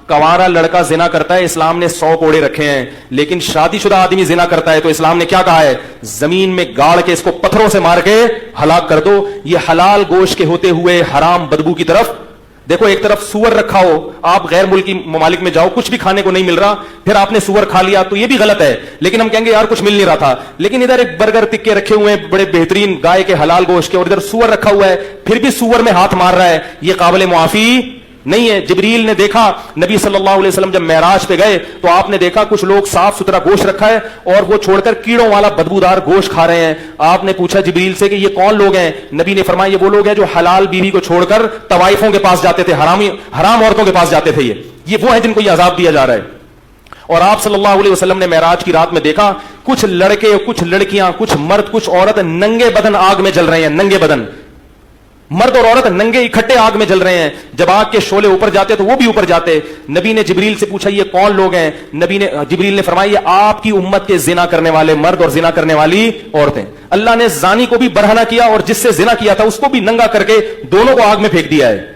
कंवारा लड़का जिना करता है, इस्लाम ने 100 कोड़े रखे हैं, लेकिन शादीशुदा आदमी जिना करता है तो इस्लाम ने क्या कहा है? जमीन में गाड़ के इसको पत्थरों से मार के हलाक कर दो। ये हलाल गोश्त के होते हुए हराम बदबू की तरफ देखो। एक तरफ सुअर रखा हो, आप गैर मुल्की ममालिक में जाओ, कुछ भी खाने को नहीं मिल रहा, फिर आपने सुअर खा लिया तो ये भी गलत है, लेकिन हम कहेंगे यार कुछ मिल नहीं रहा था। लेकिन इधर एक बर्गर टिक्के रखे हुए हैं बड़े बेहतरीन गाय के हलाल गोश्त के, और इधर सुअर रखा हुआ है, फिर भी सुअर में हाथ मार रहा है, ये काबिल मुआफी नहीं है। जिब्रील ने देखा, नबी सल्लल्लाहु अलैहि वसल्लम जब मेराज पे गए तो आपने देखा कुछ लोग साफ सुथरा गोश्त रखा है और वो छोड़कर कीड़ों वाला बदबूदार गोश्त खा रहे हैं। आपने पूछा जिब्रील से कि ये कौन लोग हैं? नबी ने फरमाया ये वो लोग हैं जो हलाल बीवी को छोड़कर तवाइफों के पास जाते थे, हराम औरतों के पास जाते थे। ये वो है जिनको ये अजाब दिया जा रहा है। और आप सल्लल्लाहु अलैहि वसल्लम ने मेराज की रात में देखा कुछ लड़के, कुछ लड़कियां, कुछ मर्द, कुछ औरत नंगे बदन आग में जल रहे हैं। नंगे बदन मर्द और औरत नंगे इकट्ठे आग में जल रहे हैं। जब आग के शोले ऊपर जाते तो वो भी ऊपर जाते। नबी ने जिब्रील से पूछा ये कौन लोग हैं? जिब्रील ने फरमाया ये आपकी उम्मत के जिना करने वाले मर्द और जिना करने वाली औरतें। अल्लाह ने जानी को भी बरहना किया और जिससे जिना किया था उसको भी नंगा करके दोनों को आग में फेंक दिया है।